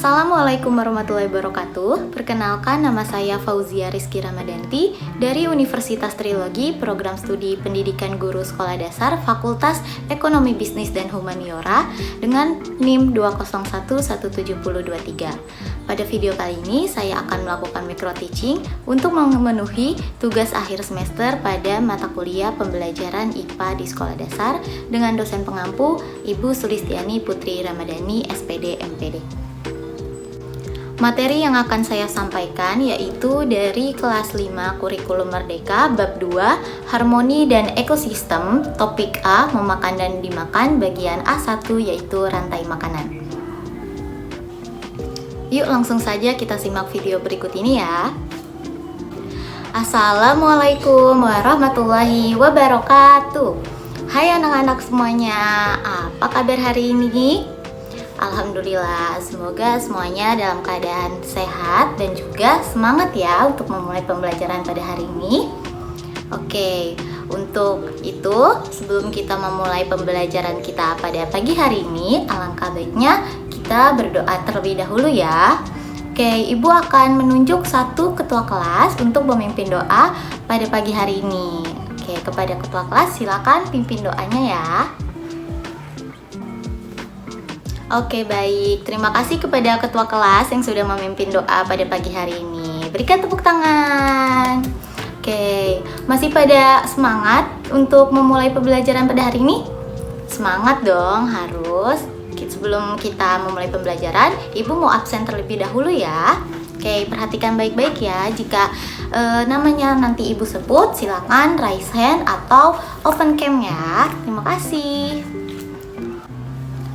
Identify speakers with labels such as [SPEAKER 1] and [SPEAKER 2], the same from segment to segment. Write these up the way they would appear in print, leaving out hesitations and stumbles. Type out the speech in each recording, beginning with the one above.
[SPEAKER 1] Assalamualaikum warahmatullahi wabarakatuh. Perkenalkan, nama saya Fauzia Rizky Ramadanti dari Universitas Trilogi, Program Studi Pendidikan Guru Sekolah Dasar, Fakultas Ekonomi Bisnis dan Humaniora dengan NIM 2011723. Pada video kali ini, saya akan melakukan micro teaching untuk memenuhi tugas akhir semester pada mata kuliah pembelajaran IPA di Sekolah Dasar dengan dosen pengampu Ibu Sulistiani Putri Ramadhani, SPD MPD. Materi yang akan saya sampaikan yaitu dari kelas 5 Kurikulum Merdeka bab 2 Harmoni dan Ekosistem, topik A memakan dan dimakan, bagian A1 yaitu rantai makanan. Yuk langsung saja kita simak video berikut ini ya. Assalamualaikum warahmatullahi wabarakatuh. Hai anak-anak semuanya, apa kabar hari ini? Alhamdulillah, semoga semuanya dalam keadaan sehat dan juga semangat ya untuk memulai pembelajaran pada hari ini. Oke, untuk itu sebelum kita memulai pembelajaran kita pada pagi hari ini, alangkah baiknya kita berdoa terlebih dahulu ya. Oke, Ibu akan menunjuk satu ketua kelas untuk memimpin doa pada pagi hari ini. Oke, kepada ketua kelas silakan pimpin doanya ya. Oke, baik. Terima kasih kepada ketua kelas yang sudah memimpin doa pada pagi hari ini. Berikan tepuk tangan. Oke, masih pada semangat untuk memulai pembelajaran pada hari ini? Semangat dong, harus. Sebelum kita memulai pembelajaran, Ibu mau absen terlebih dahulu ya. Oke, perhatikan baik-baik ya. Jika namanya nanti Ibu sebut, silakan raise hand atau open cam ya. Terima kasih.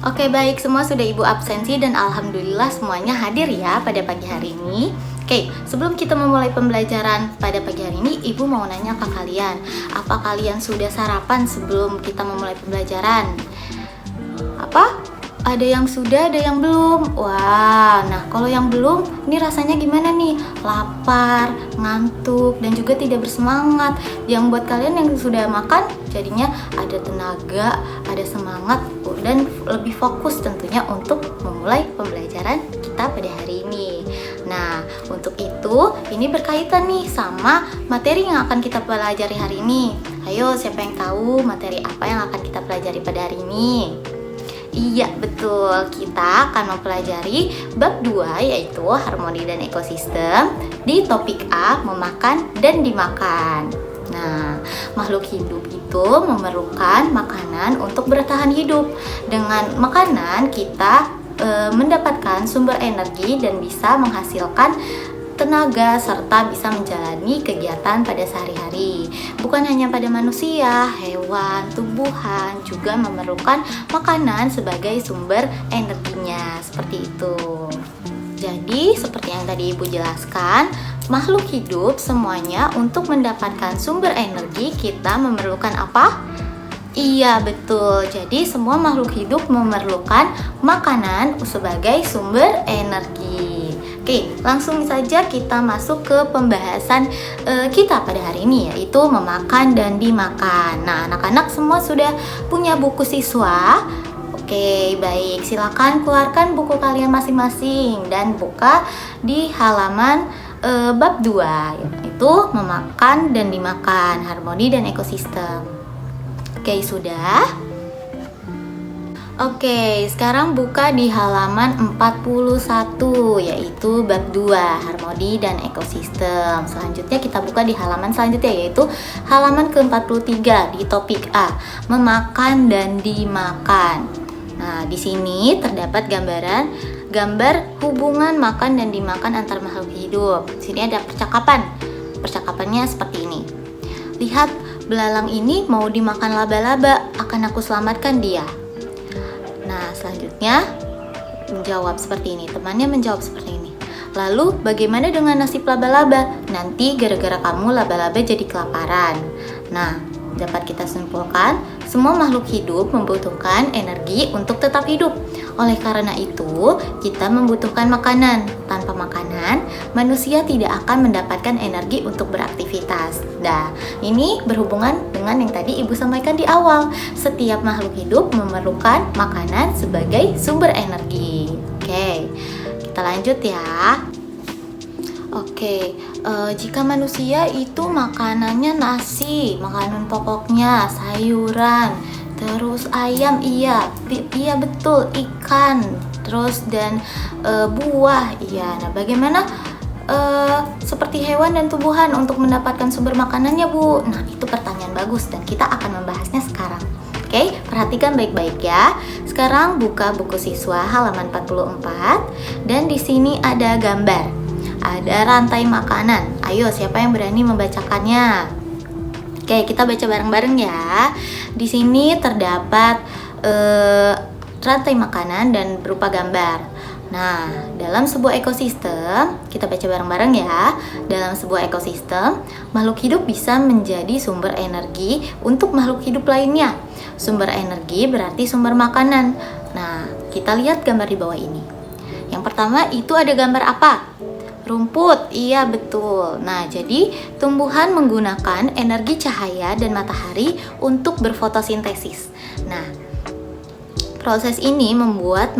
[SPEAKER 1] Oke, baik, semua sudah Ibu absensi dan alhamdulillah semuanya hadir ya pada pagi hari ini. Oke, sebelum kita memulai pembelajaran pada pagi hari ini, Ibu mau nanya ke kalian, apa kalian sudah sarapan sebelum kita memulai pembelajaran? Apa? Ada yang sudah, ada yang belum. Wah, nah kalau yang belum, ini rasanya gimana nih? Lapar, ngantuk, dan juga tidak bersemangat. Yang buat kalian yang sudah makan, jadinya ada tenaga, ada semangat, dan lebih fokus tentunya untuk memulai pembelajaran kita pada hari ini. Nah, untuk itu, ini berkaitan nih sama materi yang akan kita pelajari hari ini. Ayo, siapa yang tahu materi apa yang akan kita pelajari pada hari ini? Iya, betul. Kita akan mempelajari bab 2 yaitu harmoni dan ekosistem di topik A, memakan dan dimakan. Nah, makhluk hidup itu memerlukan makanan untuk bertahan hidup. Dengan makanan kita mendapatkan sumber energi dan bisa menghasilkan tenaga serta bisa menjalani kegiatan pada sehari-hari. Bukan hanya pada manusia, hewan, tumbuhan juga memerlukan makanan sebagai sumber energinya, seperti itu. Jadi, seperti yang tadi Ibu jelaskan, makhluk hidup semuanya untuk mendapatkan sumber energi kita memerlukan apa? Iya, betul. Jadi, semua makhluk hidup memerlukan makanan sebagai sumber energi. Oke, langsung saja kita masuk ke pembahasan kita pada hari ini, yaitu memakan dan dimakan. Nah, anak-anak semua sudah punya buku siswa. Oke, baik. Silakan keluarkan buku kalian masing-masing dan buka di halaman bab 2, yaitu memakan dan dimakan, harmoni dan ekosistem. Oke, sudah? Oke, sekarang buka di halaman 41, yaitu bab 2, harmoni dan ekosistem. Selanjutnya kita buka di halaman selanjutnya, yaitu halaman ke-43 di topik A, memakan dan dimakan. Nah, di sini terdapat gambar hubungan makan dan dimakan antar makhluk hidup. Di sini ada percakapan. Percakapannya seperti ini. Lihat, belalang ini mau dimakan laba-laba, akan aku selamatkan dia. Nah, selanjutnya menjawab seperti ini. Temannya menjawab seperti ini. Lalu, bagaimana dengan nasib laba-laba? Nanti gara-gara kamu laba-laba jadi kelaparan. Nah, dapat kita simpulkan, semua makhluk hidup membutuhkan energi untuk tetap hidup. Oleh karena itu, kita membutuhkan makanan. Tanpa makanan, manusia tidak akan mendapatkan energi untuk beraktivitas. Nah, ini berhubungan dengan yang tadi Ibu sampaikan di awal. Setiap makhluk hidup memerlukan makanan sebagai sumber energi. Oke, kita lanjut ya. Oke, jika manusia itu makanannya nasi, makanan pokoknya sayuran, terus ayam, iya betul, ikan, terus dan buah, iya. Nah, bagaimana seperti hewan dan tumbuhan untuk mendapatkan sumber makanannya, Bu? Nah, itu pertanyaan bagus dan kita akan membahasnya sekarang. Oke, perhatikan baik-baik ya. Sekarang buka buku siswa halaman 44 dan di sini ada gambar. Ada rantai makanan. Ayo, siapa yang berani membacakannya? Oke, kita baca bareng-bareng ya. Di sini terdapat rantai makanan dan berupa gambar. Nah, dalam sebuah ekosistem, kita baca bareng-bareng ya. Dalam sebuah ekosistem, makhluk hidup bisa menjadi sumber energi untuk makhluk hidup lainnya. Sumber energi berarti sumber makanan. Nah, kita lihat gambar di bawah ini. Yang pertama itu ada gambar apa? Rumput, iya betul. Nah, jadi tumbuhan menggunakan energi cahaya dan matahari untuk berfotosintesis. Nah, proses ini membuat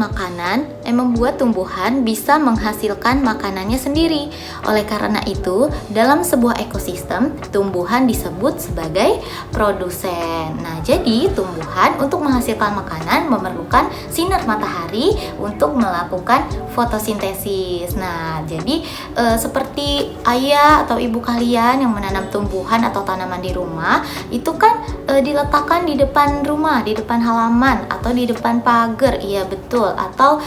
[SPEAKER 1] tumbuhan bisa menghasilkan makanannya sendiri. Oleh karena itu, dalam sebuah ekosistem, tumbuhan disebut sebagai produsen. Nah, jadi tumbuhan untuk menghasilkan makanan memerlukan sinar matahari untuk melakukan fotosintesis. Nah, jadi seperti ayah atau ibu kalian yang menanam tumbuhan atau tanaman di rumah, itu kan diletakkan di depan rumah, di depan halaman atau di depan pagar, iya betul, atau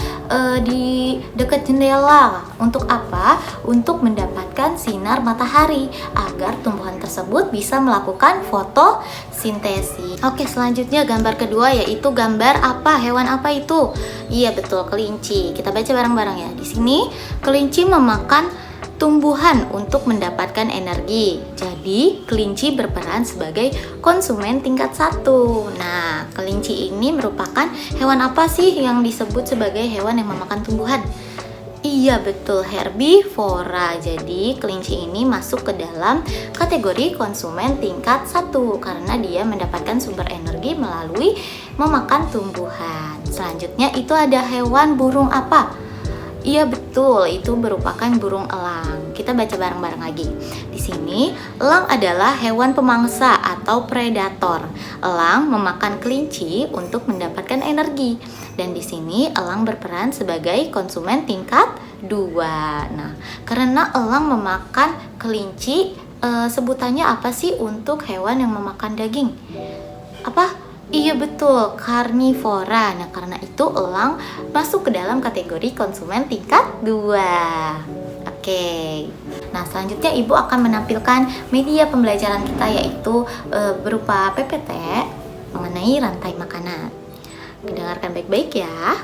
[SPEAKER 1] di dekat jendela. Untuk apa? Untuk mendapatkan sinar matahari agar tumbuhan tersebut bisa melakukan fotosintesis. Oke, selanjutnya gambar kedua yaitu gambar apa? Hewan apa itu? Iya betul, kelinci. Kita baca bareng-bareng ya. Di sini kelinci memakan tumbuhan untuk mendapatkan energi. Jadi, kelinci berperan sebagai konsumen tingkat 1. Nah, kelinci ini merupakan hewan apa sih yang disebut sebagai hewan yang memakan tumbuhan? Iya betul, herbivora. Jadi, kelinci ini masuk ke dalam kategori konsumen tingkat 1 karena dia mendapatkan sumber energi melalui memakan tumbuhan. Selanjutnya itu ada hewan burung apa? Iya betul, itu merupakan burung elang. Kita baca bareng-bareng lagi. Di sini, elang adalah hewan pemangsa atau predator. Elang memakan kelinci untuk mendapatkan energi. Dan di sini elang berperan sebagai konsumen tingkat 2. Nah, karena elang memakan kelinci, sebutannya apa sih untuk hewan yang memakan daging? Apa? Iya betul, karnivora. Nah, karena itu elang masuk ke dalam kategori konsumen tingkat 2. Oke. Nah, selanjutnya Ibu akan menampilkan media pembelajaran kita yaitu berupa PPT mengenai rantai makanan. Dengarkan baik-baik ya.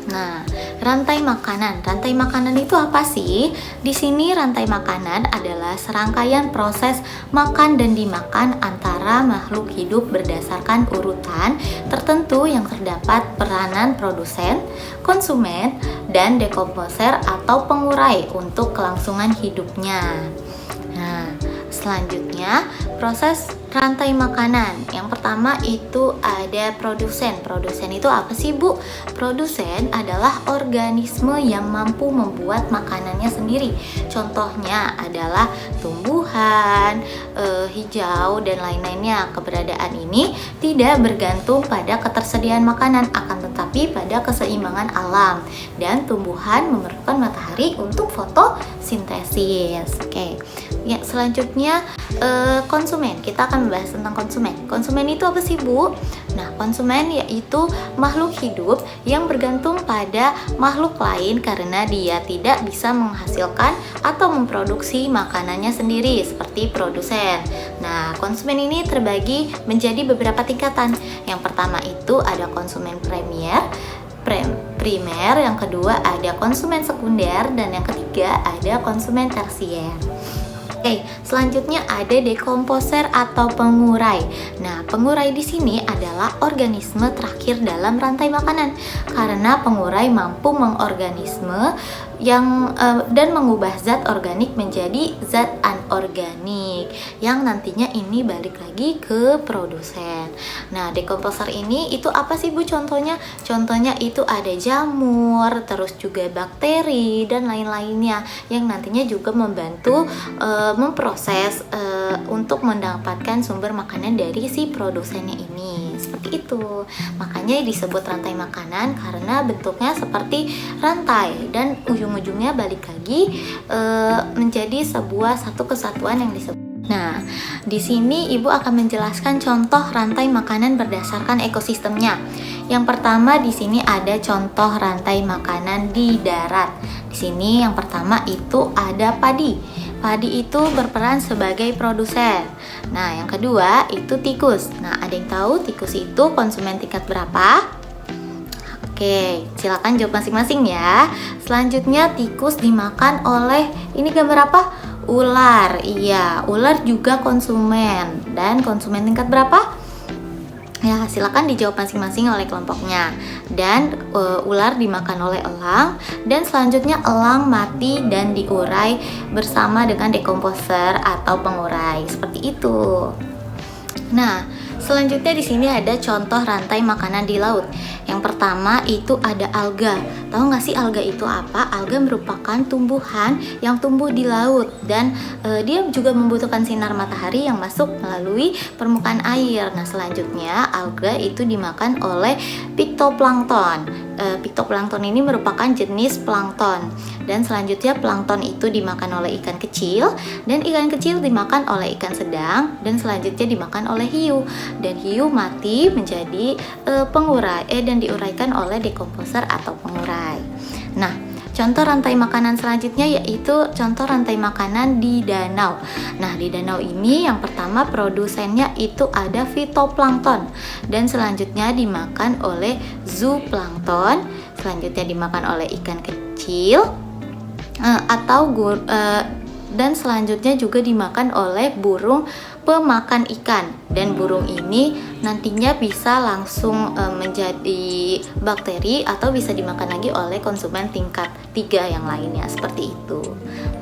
[SPEAKER 1] Nah, rantai makanan. Rantai makanan itu apa sih? Di sini rantai makanan adalah serangkaian proses makan dan dimakan antara makhluk hidup berdasarkan urutan tertentu yang terdapat peranan produsen, konsumen, dan dekomposer atau pengurai untuk kelangsungan hidupnya. Nah, selanjutnya proses rantai makanan. Yang pertama itu ada produsen. Produsen itu apa sih, Bu? Produsen adalah organisme yang mampu membuat makanannya sendiri. Contohnya adalah tumbuhan, hijau, dan lain-lainnya. Keberadaan ini tidak bergantung pada ketersediaan makanan, akan tetapi pada keseimbangan alam. Dan tumbuhan memerlukan matahari untuk fotosintesis. Oke. Ya, selanjutnya konsumen. Kita akan membahas tentang konsumen. Konsumen itu apa sih, Bu? Nah, konsumen yaitu makhluk hidup yang bergantung pada makhluk lain karena dia tidak bisa menghasilkan atau memproduksi makanannya sendiri seperti produsen. Nah, konsumen ini terbagi menjadi beberapa tingkatan. Yang pertama itu ada konsumen primer, yang kedua ada konsumen sekunder, dan yang ketiga ada konsumen tersier. Oke, selanjutnya ada dekomposer atau pengurai. Nah, pengurai di sini adalah organisme terakhir dalam rantai makanan karena pengurai mampu dan mengubah zat organik menjadi zat anorganik yang nantinya ini balik lagi ke produsen. Nah, dekomposer ini itu apa sih Bu contohnya? Contohnya itu ada jamur, terus juga bakteri dan lain-lainnya yang nantinya juga membantu memproses untuk mendapatkan sumber makanan dari si produsennya ini. Seperti itu. Makanya disebut rantai makanan karena bentuknya seperti rantai dan ujung-ujungnya balik lagi menjadi sebuah satu kesatuan yang disebut. Nah, di sini Ibu akan menjelaskan contoh rantai makanan berdasarkan ekosistemnya. Yang pertama di sini ada contoh rantai makanan di darat. Di sini yang pertama itu ada padi. Padi itu berperan sebagai produsen. Nah, yang kedua itu tikus. Nah, ada yang tahu tikus itu konsumen tingkat berapa? Oke, silakan jawab masing-masing ya. Selanjutnya tikus dimakan oleh, ini gambar apa? Ular. Iya, ular juga konsumen. Dan konsumen tingkat berapa? Ya, silakan dijawab masing-masing oleh kelompoknya. Dan ular dimakan oleh elang. Dan selanjutnya elang mati dan diurai bersama dengan dekomposer atau pengurai. Seperti itu. Nah, selanjutnya di sini ada contoh rantai makanan di laut. Yang pertama itu ada alga. Tahu nggak sih alga itu apa? Alga merupakan tumbuhan yang tumbuh di laut dan dia juga membutuhkan sinar matahari yang masuk melalui permukaan air. Nah, selanjutnya alga itu dimakan oleh phytoplankton. Phytoplankton ini merupakan jenis plankton. Dan selanjutnya plankton itu dimakan oleh ikan kecil dan ikan kecil dimakan oleh ikan sedang dan selanjutnya dimakan oleh hiu. Dan hiu mati menjadi pengurai dan diuraikan oleh dekomposer atau pengurai. Nah, contoh rantai makanan selanjutnya yaitu contoh rantai makanan di danau. Nah, di danau ini yang pertama produsennya itu ada fitoplankton dan selanjutnya dimakan oleh zooplankton, selanjutnya dimakan oleh ikan kecil dan selanjutnya juga dimakan oleh burung pemakan ikan. Dan burung ini nantinya bisa langsung menjadi bakteri atau bisa dimakan lagi oleh konsumen tingkat 3 yang lainnya, seperti itu.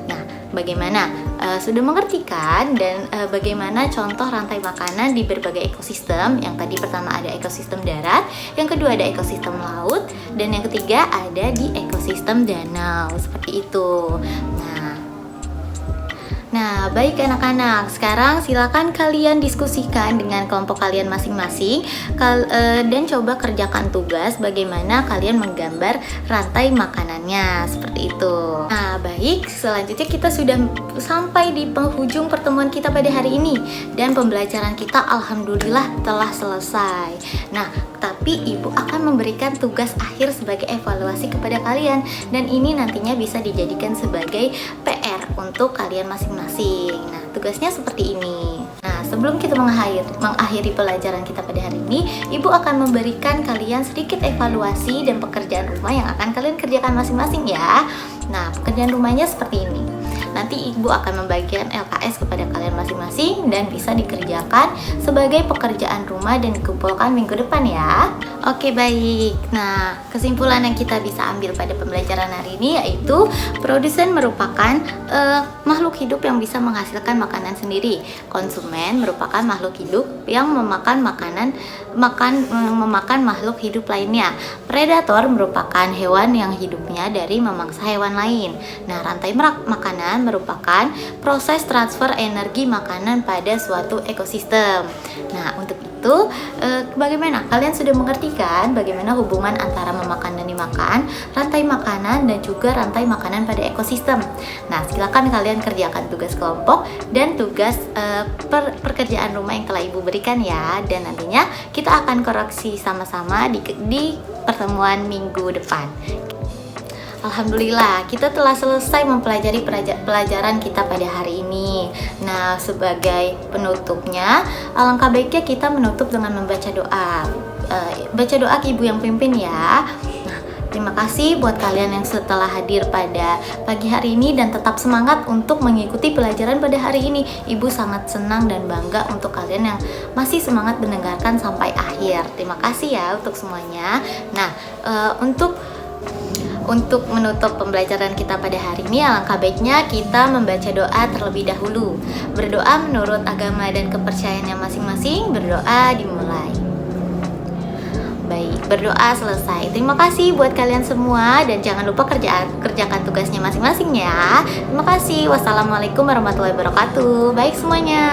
[SPEAKER 1] Nah, bagaimana? Sudah mengerti kan? Dan bagaimana contoh rantai makanan di berbagai ekosistem? Yang tadi pertama ada ekosistem darat, yang kedua ada ekosistem laut, dan yang ketiga ada di ekosistem danau, seperti itu. Nah, baik anak-anak, sekarang silakan kalian diskusikan dengan kelompok kalian masing-masing dan coba kerjakan tugas bagaimana kalian menggambar rantai makanannya, seperti itu. Nah, baik, selanjutnya kita sudah sampai di penghujung pertemuan kita pada hari ini dan pembelajaran kita alhamdulillah telah selesai. Nah, tapi Ibu akan memberikan tugas akhir sebagai evaluasi kepada kalian dan ini nantinya bisa dijadikan sebagai PR untuk kalian masing-masing. Nah, tugasnya seperti ini. Nah, sebelum kita mengakhiri pelajaran kita pada hari ini, Ibu akan memberikan kalian sedikit evaluasi dan pekerjaan rumah yang akan kalian kerjakan masing-masing ya. Nah, pekerjaan rumahnya seperti ini. Nanti Ibu akan membagikan LKS kepada kalian masing-masing dan bisa dikerjakan sebagai pekerjaan rumah dan dikumpulkan minggu depan ya. Oke, baik. Nah, kesimpulan yang kita bisa ambil pada pembelajaran hari ini yaitu produsen merupakan makhluk hidup yang bisa menghasilkan makanan sendiri. Konsumen merupakan makhluk hidup yang memakan makhluk hidup lainnya. Predator merupakan hewan yang hidupnya dari memangsa hewan lain. Nah, rantai makanan merupakan proses transfer energi makanan pada suatu ekosistem. Nah, untuk itu bagaimana? Kalian sudah mengerti kan bagaimana hubungan antara memakan dan dimakan, rantai makanan dan juga rantai makanan pada ekosistem. Nah, silakan kalian kerjakan tugas kelompok dan tugas pekerjaan rumah yang telah Ibu berikan ya. Dan nantinya kita akan koreksi sama-sama di pertemuan minggu depan. Alhamdulillah, kita telah selesai mempelajari pelajaran kita pada hari ini. Nah, sebagai penutupnya, alangkah baiknya kita menutup dengan membaca doa. Baca doa Ibu yang pimpin ya. Nah, terima kasih buat kalian yang setelah hadir pada pagi hari ini dan tetap semangat untuk mengikuti pelajaran pada hari ini. Ibu sangat senang dan bangga untuk kalian yang masih semangat mendengarkan sampai akhir. Terima kasih ya untuk semuanya. Nah, untuk Untuk menutup pembelajaran kita pada hari ini, alangkah baiknya kita membaca doa terlebih dahulu. Berdoa menurut agama dan kepercayaannya masing-masing. Berdoa dimulai. Baik, berdoa selesai. Terima kasih buat kalian semua dan jangan lupa kerjakan tugasnya masing-masing ya. Terima kasih. Wassalamualaikum warahmatullahi wabarakatuh. Baik semuanya.